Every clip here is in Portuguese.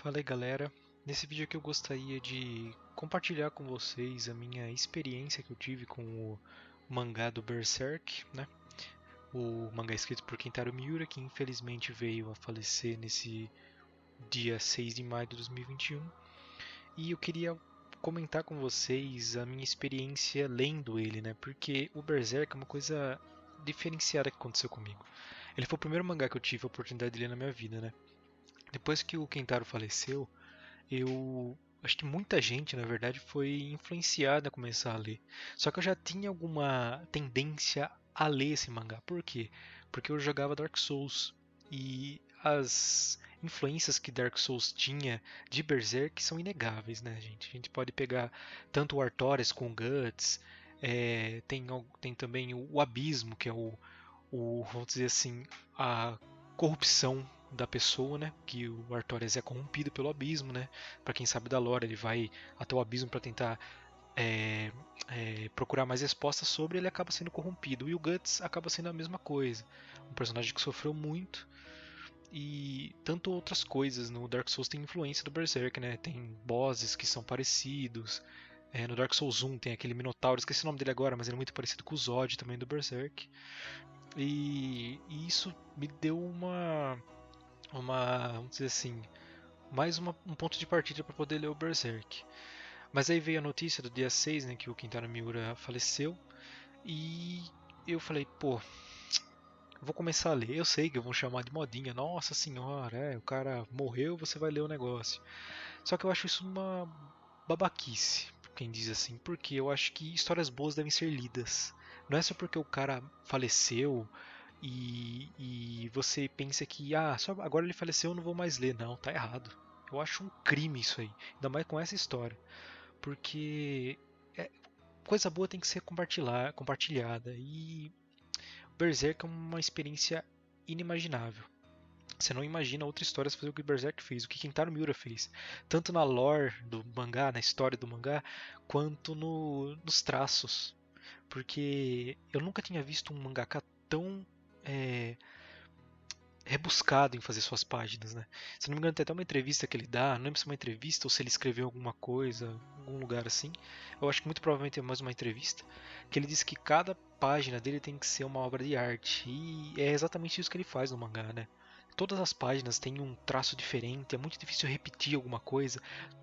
Fala aí galera, nesse vídeo aqui eu gostaria de compartilhar com vocês a minha experiência que eu tive com o mangá do Berserk, né? O mangá escrito por Kentaro Miura, que infelizmente veio a falecer nesse dia 6 de maio de 2021. E eu queria comentar com vocês a minha experiência lendo ele, né? Porque o Berserk é uma coisa diferenciada que aconteceu comigo. Ele foi o primeiro mangá que eu tive a oportunidade de ler na minha vida, né? Depois que o Kentaro faleceu, eu acho que muita gente, na verdade, foi influenciada a começar a ler. Só que eu já tinha alguma tendência a ler esse mangá. Por quê? Porque eu jogava Dark Souls e as influências que Dark Souls tinha de Berserk são inegáveis, né, gente? A gente pode pegar tanto o Artorias com o Guts, tem também o Abismo, que é vamos dizer assim, a corrupção da pessoa, né? Que o Artorias é corrompido pelo abismo, né? Para quem sabe da lore, ele vai até o abismo para tentar procurar mais respostas sobre, ele acaba sendo corrompido. E o Guts acaba sendo a mesma coisa. Um personagem que sofreu muito e tanto outras coisas. No Dark Souls tem influência do Berserk, né? Tem bosses que são parecidos. No Dark Souls 1 tem aquele Minotauro, esqueci o nome dele agora, mas ele é muito parecido com o Zod também do Berserk. E isso me deu vamos dizer assim, um ponto de partida para poder ler o Berserk. Mas aí veio a notícia do dia 6, né, que o Kentaro Miura faleceu, e eu falei, pô, vou começar a ler. Eu sei que vão chamar de modinha, nossa senhora, o cara morreu, você vai ler o negócio. Só que eu acho isso uma babaquice, quem diz assim, porque eu acho que histórias boas devem ser lidas. Não é só porque o cara faleceu e você pensa que, só agora ele faleceu, eu não vou mais ler. Não, tá errado. Eu acho um crime isso aí, ainda mais com essa história, porque é, coisa boa tem que ser compartilhada e Berserk é uma experiência inimaginável. Você não imagina outra história fazer o que Berserk fez, o que Kentaro Miura fez, tanto na lore do mangá, na história do mangá, quanto nos traços, porque eu nunca tinha visto um mangaka tão é, rebuscado em fazer suas páginas, né? Se não me engano, tem até uma entrevista que ele dá, não lembro se é uma entrevista ou se ele escreveu alguma coisa, em algum lugar assim. Eu acho que muito provavelmente é mais uma entrevista, que ele diz que cada página dele tem que ser uma obra de arte, e é exatamente isso que ele faz no mangá, né? Todas as páginas têm um traço diferente, é muito difícil repetir alguma coisa.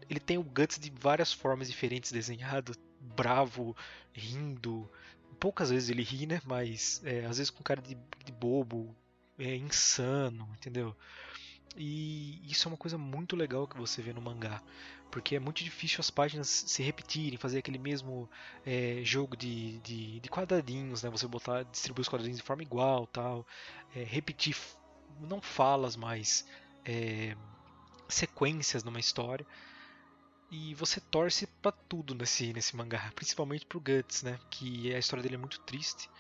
Ele tem o Guts de várias formas diferentes desenhado, bravo, rindo. Poucas vezes ele ri, né? Mas às vezes com cara de bobo, insano, entendeu? E isso é uma coisa muito legal que você vê no mangá, porque é muito difícil as páginas se repetirem, fazer aquele mesmo jogo de quadradinhos, né? Você botar, distribuir os quadradinhos de forma igual, tal, repetir não falas, mas é, sequências numa história. E você torce pra tudo nesse mangá, principalmente pro Guts, né? Que a história dele é muito triste.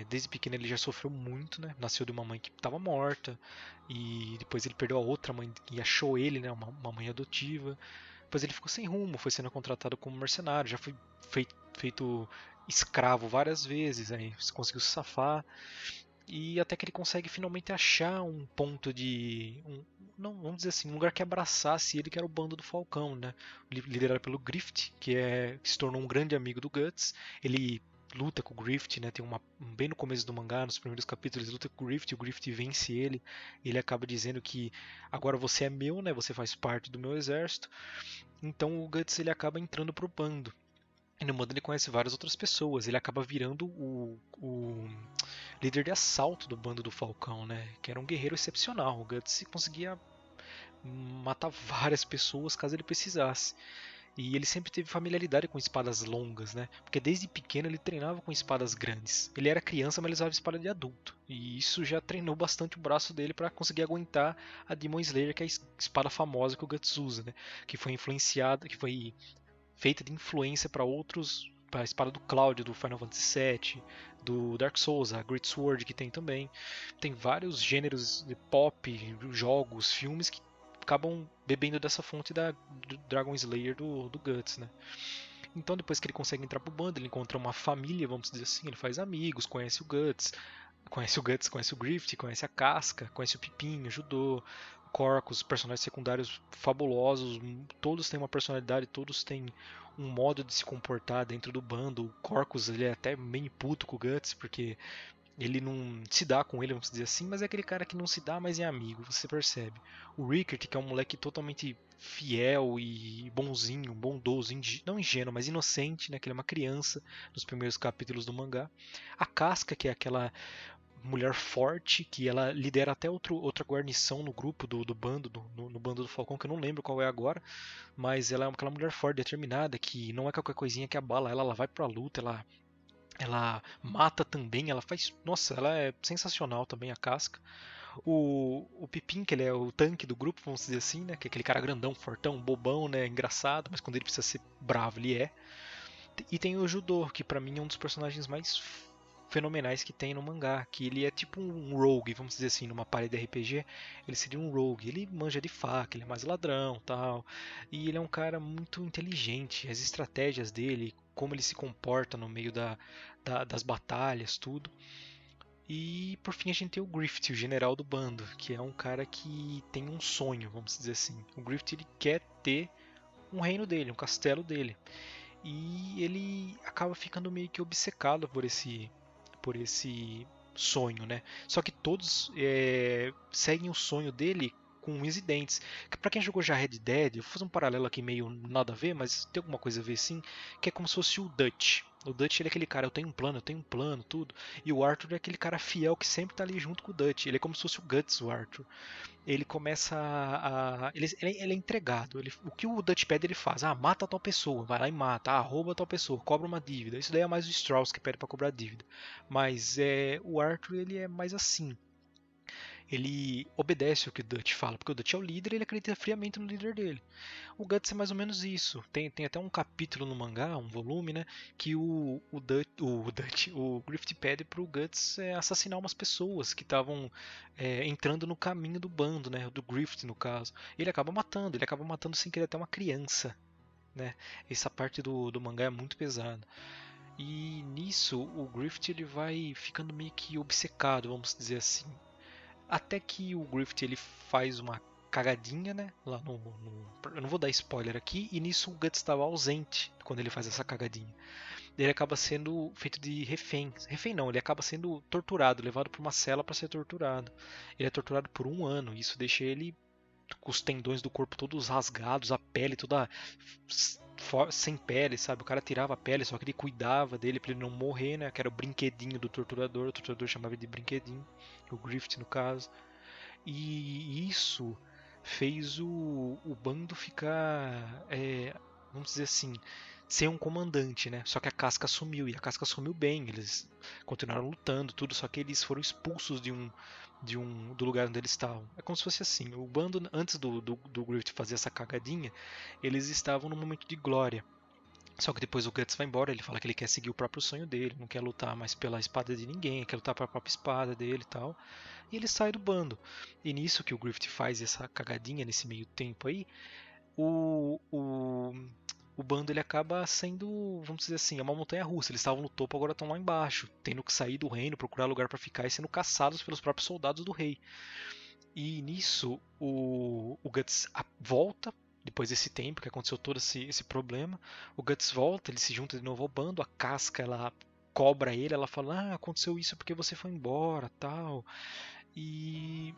Desde pequeno ele já sofreu muito, né? Nasceu de uma mãe que estava morta e depois ele perdeu a outra mãe e achou ele, né? Uma mãe adotiva. Depois ele ficou sem rumo, foi sendo contratado como mercenário, já foi feito escravo várias vezes, aí conseguiu se safar e até que ele consegue finalmente achar um ponto não, vamos dizer assim, um lugar que abraçasse ele, que era o bando do Falcão, né? Liderado pelo Grift, que se tornou um grande amigo do Guts. Ele luta com o Grift, né? Tem bem no começo do mangá, nos primeiros capítulos, ele luta com o Grift vence ele. Ele acaba dizendo que agora você é meu, né? Você faz parte do meu exército. Então o Guts ele acaba entrando pro bando. E no mundo ele conhece várias outras pessoas. Ele acaba virando o líder de assalto do bando do Falcão, né? Que era um guerreiro excepcional. O Guts conseguia matar várias pessoas caso ele precisasse. E ele sempre teve familiaridade com espadas longas, né? Porque desde pequeno ele treinava com espadas grandes. Ele era criança, mas ele usava espada de adulto. E isso já treinou bastante o braço dele para conseguir aguentar a Demon Slayer, que é a espada famosa que o Guts usa, né? Que foi influenciada, que foi feita de influência para outros, para a espada do Cloud do Final Fantasy VII, do Dark Souls, a Great Sword que tem também. Tem vários gêneros de pop, jogos, filmes que acabam bebendo dessa fonte do Dragon Slayer do Guts, né? Então depois que ele consegue entrar pro bando, ele encontra uma família, vamos dizer assim, ele faz amigos, conhece o Guts, conhece o Grift, conhece a Casca, conhece o Pipinho, o Judô, Corcus, personagens secundários fabulosos, todos têm uma personalidade, todos têm um modo de se comportar dentro do bando. O Corcus, ele é até meio puto com o Guts, porque ele não se dá com ele, vamos dizer assim, mas é aquele cara que não se dá, mas é amigo, você percebe. O Rickert, que é um moleque totalmente fiel e bonzinho, bondoso, não ingênuo, mas inocente, né? Que ele é uma criança nos primeiros capítulos do mangá. A Casca, que é aquela mulher forte, que ela lidera até outra guarnição no grupo do bando, no bando do Falcão, que eu não lembro qual é agora, mas ela é aquela mulher forte, determinada, que não é qualquer coisinha que abala ela vai pra luta, ela mata também, ela faz. Nossa, ela é sensacional também, a Casca. O Pipim, que ele é o tanque do grupo, vamos dizer assim, né? Que é aquele cara grandão, fortão, bobão, né? Engraçado, mas quando ele precisa ser bravo, ele é. E tem o Judô, que pra mim é um dos personagens mais fenomenais que tem no mangá, que ele é tipo um rogue, vamos dizer assim, numa party de RPG, ele seria um rogue, ele manja de faca, ele é mais ladrão, tal, e ele é um cara muito inteligente, as estratégias dele, como ele se comporta no meio das batalhas, tudo. E por fim a gente tem o Griffith, o general do bando, que é um cara que tem um sonho, vamos dizer assim. O Griffith ele quer ter um reino dele, um castelo dele. E ele acaba ficando meio que obcecado por esse sonho, né? Só que todos seguem o sonho dele com unhas e dentes. Pra quem jogou já Red Dead, eu vou fazer um paralelo aqui meio nada a ver, mas tem alguma coisa a ver sim, que é como se fosse o Dutch. O Dutch ele é aquele cara, eu tenho um plano, tudo. E o Arthur é aquele cara fiel que sempre tá ali junto com o Dutch. Ele é como se fosse o Guts, o Arthur. Ele começa ele é entregado. O que o Dutch pede, ele faz. Ah, mata tal pessoa, vai lá e mata. Ah, rouba tal pessoa, cobra uma dívida. Isso daí é mais o Strauss que pede para cobrar dívida. Mas o Arthur, ele é mais assim. Ele obedece o que o Dutch fala, porque o Dutch é o líder e ele acredita friamente no líder dele. O Guts é mais ou menos isso. Tem até um capítulo no mangá, um volume, né? Que o Griffith pede pro Guts assassinar umas pessoas que estavam entrando no caminho do bando, né? Do Griffith, no caso. Ele acaba matando sem querer até uma criança, né? Essa parte do mangá é muito pesada. E nisso o Griffith ele vai ficando meio que obcecado, vamos dizer assim. Até que o Griffith ele faz uma cagadinha, né? Lá eu não vou dar spoiler aqui. E nisso o Guts estava ausente quando ele faz essa cagadinha. Ele acaba sendo feito de refém. Refém não, ele acaba sendo torturado, levado para uma cela para ser torturado. Ele é torturado por 1 ano. Isso deixa ele com os tendões do corpo todos rasgados, a pele toda sem pele, sabe? O cara tirava a pele, só que ele cuidava dele para ele não morrer, né? Que era o brinquedinho do torturador. O torturador chamava ele de brinquedinho. O Griffith, no caso. E isso fez o bando ficar, vamos dizer assim, sem um comandante, né? Só que a Casca sumiu, e a Casca sumiu bem, eles continuaram lutando, tudo, só que eles foram expulsos do lugar onde eles estavam. É como se fosse assim, o bando, antes do Griffith fazer essa cagadinha, eles estavam num momento de glória. Só que depois o Guts vai embora, ele fala que ele quer seguir o próprio sonho dele, não quer lutar mais pela espada de ninguém, quer lutar pela própria espada dele e tal. E ele sai do bando. E nisso que o Griffith faz essa cagadinha nesse meio tempo aí, o, o, o bando ele acaba sendo, vamos dizer assim, é uma montanha russa. Eles estavam no topo, agora estão lá embaixo, tendo que sair do reino, procurar lugar para ficar e sendo caçados pelos próprios soldados do rei. E nisso o Guts volta, depois desse tempo que aconteceu todo esse problema. O Guts volta, ele se junta de novo ao bando, a Casca ela cobra ele, ela fala: Ah, aconteceu isso porque você foi embora, tal. E,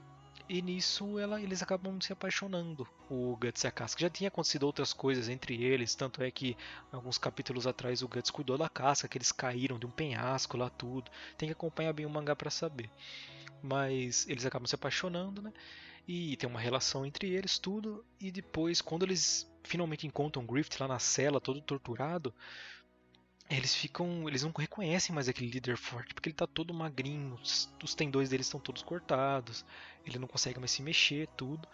e nisso eles acabam se apaixonando, o Guts e a Casca. Já tinha acontecido outras coisas entre eles, tanto é que alguns capítulos atrás o Guts cuidou da Casca, que eles caíram de um penhasco lá, tudo. Tem que acompanhar bem o mangá para saber. Mas eles acabam se apaixonando, né? E tem uma relação entre eles, tudo. E depois, quando eles finalmente encontram o Griffith lá na cela, todo torturado, eles não reconhecem mais aquele líder forte, porque ele tá todo magrinho, os tendões dele estão todos cortados, ele não consegue mais se mexer, tudo.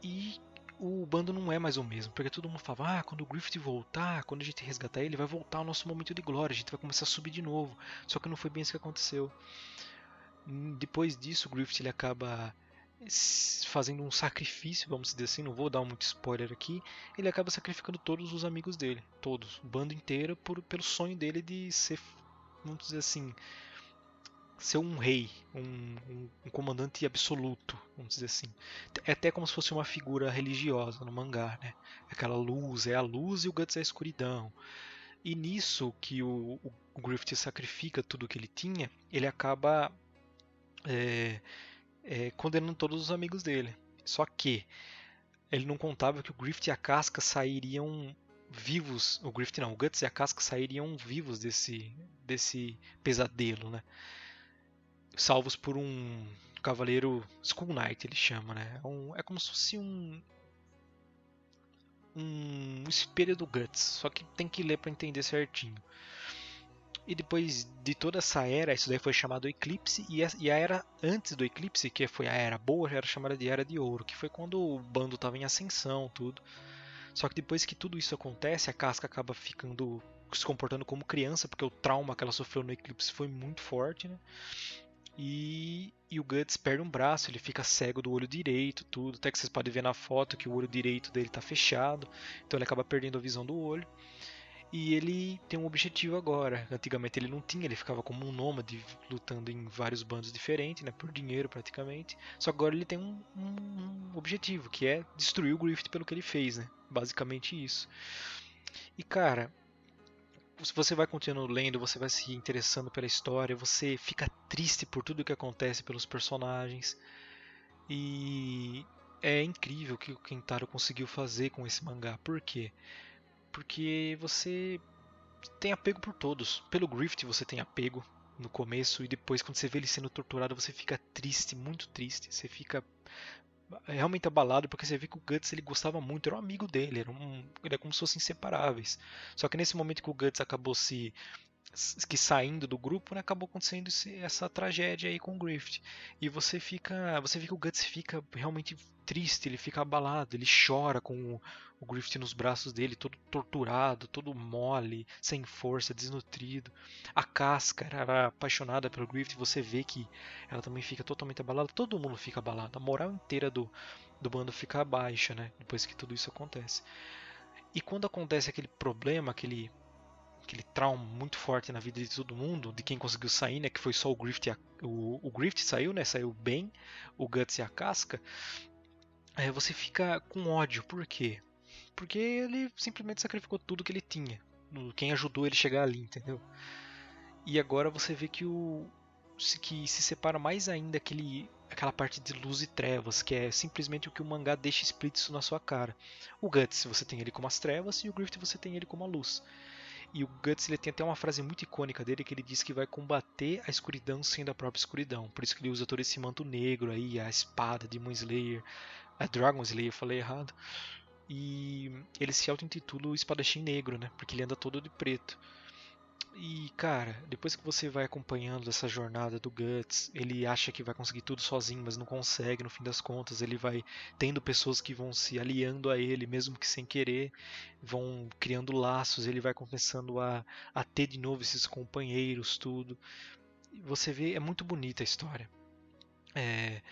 E o bando não é mais o mesmo, porque todo mundo fala: Ah, quando o Griffith voltar, quando a gente resgatar ele, vai voltar o nosso momento de glória, a gente vai começar a subir de novo. Só que não foi bem isso que aconteceu. Depois disso, o Griffith ele acaba fazendo um sacrifício, vamos dizer assim, não vou dar muito spoiler aqui. Ele acaba sacrificando todos os amigos dele, todos, o bando inteiro, pelo sonho dele de ser, vamos dizer assim, ser um rei, um comandante absoluto, vamos dizer assim. É até como se fosse uma figura religiosa no mangá, né? Aquela luz, é a luz e o Guts é a escuridão. E nisso que o Griffith sacrifica tudo que ele tinha, ele acaba é, condenando todos os amigos dele. Só que ele não contava que o Griffith e a Casca sairiam vivos. O Griffith não, o Guts e a Casca sairiam vivos desse pesadelo, né? Salvos por um cavaleiro Skull Knight, ele chama, né? É como se fosse um espelho do Guts, só que tem que ler para entender certinho. E depois de toda essa era, isso daí foi chamado Eclipse, e a era antes do Eclipse, que foi a Era Boa, era chamada de Era de Ouro, que foi quando o bando estava em ascensão, tudo. Só que depois que tudo isso acontece, a Casca acaba ficando se comportando como criança, porque o trauma que ela sofreu no Eclipse foi muito forte, né? E o Guts perde um braço, ele fica cego do olho direito, tudo. Até que vocês podem ver na foto que o olho direito dele está fechado, então ele acaba perdendo a visão do olho. E ele tem um objetivo agora. Antigamente ele não tinha, ele ficava como um nômade lutando em vários bandos diferentes, né, por dinheiro praticamente. Só que agora ele tem um objetivo, que é destruir o Griffith pelo que ele fez, né? Basicamente isso. E cara, se você vai continuando lendo, você vai se interessando pela história, você fica triste por tudo que acontece pelos personagens. E é incrível o que o Kentaro conseguiu fazer com esse mangá. Por quê? Porque você tem apego por todos. Pelo Griffith você tem apego no começo e depois quando você vê ele sendo torturado você fica triste, muito triste. Você fica realmente abalado porque você vê que o Guts ele gostava muito, era um amigo dele, ele é como se fossem inseparáveis. Só que nesse momento que o Guts acabou que saindo do grupo, né, acabou acontecendo essa tragédia aí com o Griffith. E você vê que o Guts fica realmente triste, ele fica abalado, ele chora com o Griffith nos braços dele, todo torturado, todo mole, sem força, desnutrido. A Casca era apaixonada pelo Griffith, você vê que ela também fica totalmente abalada, todo mundo fica abalado, a moral inteira do bando fica baixa, né, depois que tudo isso acontece. E quando acontece aquele problema, aquele trauma muito forte na vida de todo mundo, de quem conseguiu sair, né? Que foi só o Griffith. O Griffith saiu, né? Saiu bem, o Guts e a Casca. Você fica com ódio. Por quê? Porque ele simplesmente sacrificou tudo que ele tinha. Quem ajudou ele a chegar ali, entendeu? E agora você vê que se separa mais ainda aquela parte de luz e trevas, que é simplesmente o que o mangá deixa explícito na sua cara. O Guts você tem ele como as trevas e o Griffith você tem ele como a luz. E o Guts ele tem até uma frase muito icônica dele que ele diz que vai combater a escuridão sendo a própria escuridão. Por isso que ele usa todo esse manto negro aí, a espada de Demon Slayer, a Dragon Slayer, falei errado. E ele se auto-intitula o espadachim negro, né? Porque ele anda todo de preto. E cara, depois que você vai acompanhando essa jornada do Guts, ele acha que vai conseguir tudo sozinho, mas não consegue no fim das contas. Ele vai tendo pessoas que vão se aliando a ele, mesmo que sem querer, vão criando laços. Ele vai começando a ter de novo esses companheiros, tudo. E você vê, é muito bonita a história. É,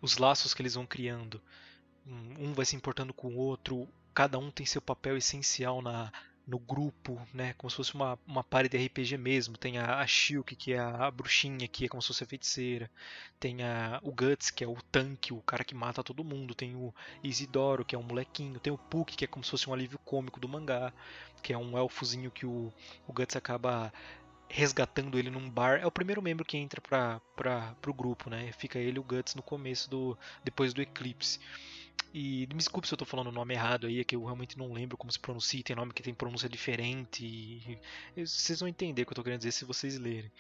os laços que eles vão criando. Um vai se importando com o outro, cada um tem seu papel essencial no grupo, né? Como se fosse uma party de RPG mesmo. Tem a Shilk, que é a bruxinha, que é como se fosse a feiticeira. Tem o Guts, que é o tanque, o cara que mata todo mundo. Tem o Isidoro, que é um molequinho. Tem o Puck, que é como se fosse um alívio cômico do mangá, que é um elfozinho que o Guts acaba resgatando ele num bar. É o primeiro membro que entra pro grupo, né? Fica ele e o Guts no começo depois do Eclipse. E me desculpe se eu tô falando o nome errado aí, é que eu realmente não lembro como se pronuncia, tem nome que tem pronúncia diferente. Vocês vão entender o que eu tô querendo dizer se vocês lerem.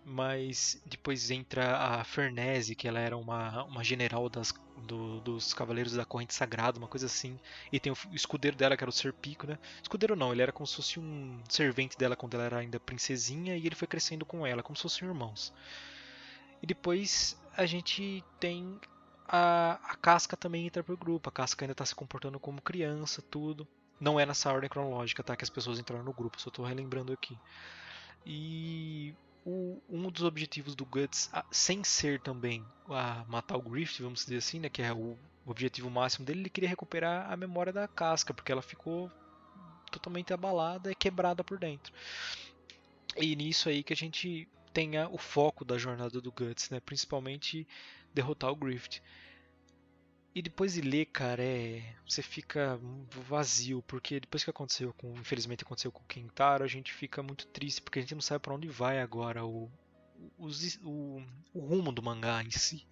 Mas depois entra a Fernese, que ela era uma general dos Cavaleiros da Corrente Sagrada, uma coisa assim. E tem o escudeiro dela, que era o Serpico, né? Escudeiro não, ele era como se fosse um servente dela quando ela era ainda princesinha, e ele foi crescendo com ela, como se fossem irmãos. E depois a gente tem a Casca também entra pro grupo. A Casca ainda tá se comportando como criança, tudo. Não é nessa ordem cronológica, tá? Que as pessoas entraram no grupo, só tô relembrando aqui. E um dos objetivos do Guts, sem ser também matar o Griffith, vamos dizer assim, né? Que é o objetivo máximo dele, ele queria recuperar a memória da Casca, porque ela ficou totalmente abalada e quebrada por dentro. E nisso aí que a gente tenha o foco da jornada do Guts, né? Principalmente derrotar o Griffith. E depois de ler, cara, você fica vazio, porque depois que aconteceu infelizmente aconteceu com o Kentaro, a gente fica muito triste, porque a gente não sabe para onde vai agora o rumo do mangá em si.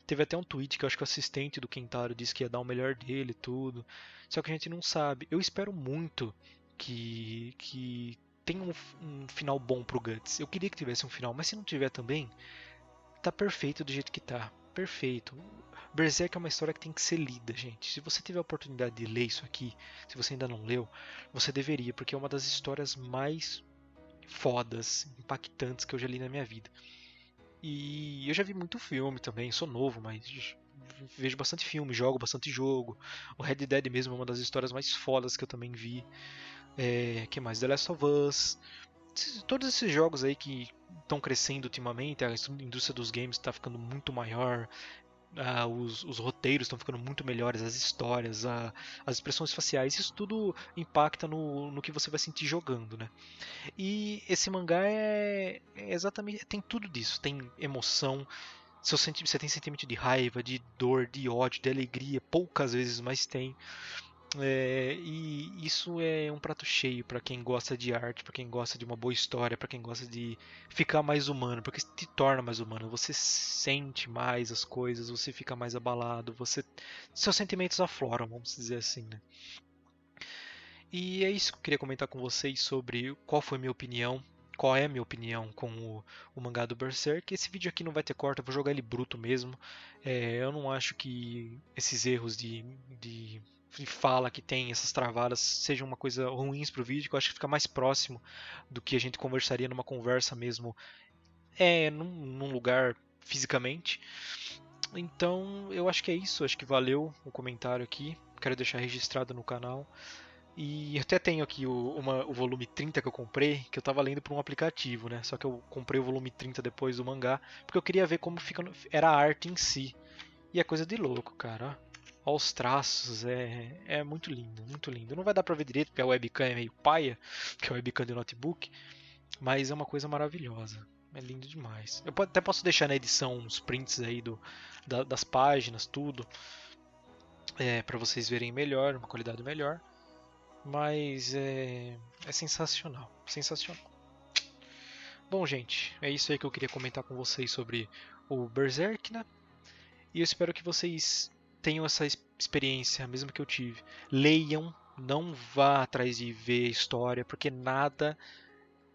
Teve até um tweet que eu acho que o assistente do Kentaro disse que ia dar o melhor dele e tudo. Só que a gente não sabe. Eu espero muito que tenha um final bom pro Guts. Eu queria que tivesse um final, mas se não tiver também, tá perfeito do jeito que tá. Perfeito. Berserk é uma história que tem que ser lida, gente. Se você tiver a oportunidade de ler isso aqui, se você ainda não leu, você deveria, porque é uma das histórias mais fodas, impactantes que eu já li na minha vida. E eu já vi muito filme também, sou novo, mas vejo bastante filme, jogo bastante jogo. O Red Dead mesmo é uma das histórias mais fodas que eu também vi. Que mais? The Last of Us. Todos esses jogos aí que estão crescendo ultimamente, a indústria dos games está ficando muito maior, os roteiros estão ficando muito melhores, as histórias, as expressões faciais, isso tudo impacta no que você vai sentir jogando, né? E esse mangá é exatamente, tem tudo disso, tem emoção, você tem sentimento de raiva, de dor, de ódio, de alegria, poucas vezes, mas tem. E isso é um prato cheio para quem gosta de arte, para quem gosta de uma boa história, para quem gosta de ficar mais humano, porque te torna mais humano. Você sente mais as coisas, você fica mais abalado, seus sentimentos afloram, vamos dizer assim, né? E é isso que eu queria comentar com vocês sobre qual foi a minha opinião, qual é a minha opinião com o mangá do Berserk. Esse vídeo aqui não vai ter corte, eu vou jogar ele bruto mesmo. Eu não acho que esses erros de fala que tem, essas travadas, sejam uma coisa ruins para o vídeo, que eu acho que fica mais próximo do que a gente conversaria numa conversa mesmo, num lugar fisicamente. Então eu acho que é isso, acho que valeu o comentário aqui. Quero deixar registrado no canal. E eu até tenho aqui o volume 30 que eu comprei, que eu tava lendo por um aplicativo, né? Só que eu comprei o volume 30 depois do mangá, porque eu queria ver como era a arte em si. E é coisa de louco, cara. Ó, os traços, é muito lindo, muito lindo. Não vai dar pra ver direito, porque a webcam é meio paia, que é a webcam de notebook, mas é uma coisa maravilhosa. É lindo demais. Eu até posso deixar na edição uns prints aí das páginas, tudo, para vocês verem melhor, uma qualidade melhor. Mas é sensacional, sensacional. Bom, gente, é isso aí que eu queria comentar com vocês sobre o Berserk, né? E eu espero que vocês tenham essa experiência, mesmo que eu tive. Leiam, não vá atrás de ver história, porque nada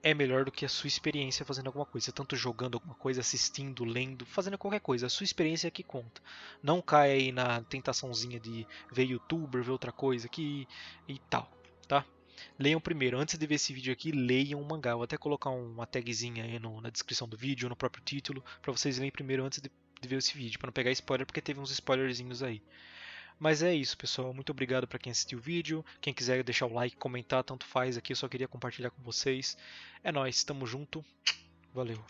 é melhor do que a sua experiência fazendo alguma coisa, tanto jogando alguma coisa, assistindo, lendo, fazendo qualquer coisa. A sua experiência é que conta. Não caia aí na tentaçãozinha de ver youtuber, ver outra coisa aqui e tal, tá? Leiam primeiro, antes de ver esse vídeo aqui, leiam o mangá. Eu vou até colocar uma tagzinha aí na descrição do vídeo, no próprio título, para vocês lerem primeiro antes de ver esse vídeo, para não pegar spoiler, porque teve uns spoilerzinhos aí. Mas é isso, pessoal. Muito obrigado para quem assistiu o vídeo. Quem quiser deixar o like, comentar, tanto faz aqui. Eu só queria compartilhar com vocês. É nóis, tamo junto. Valeu.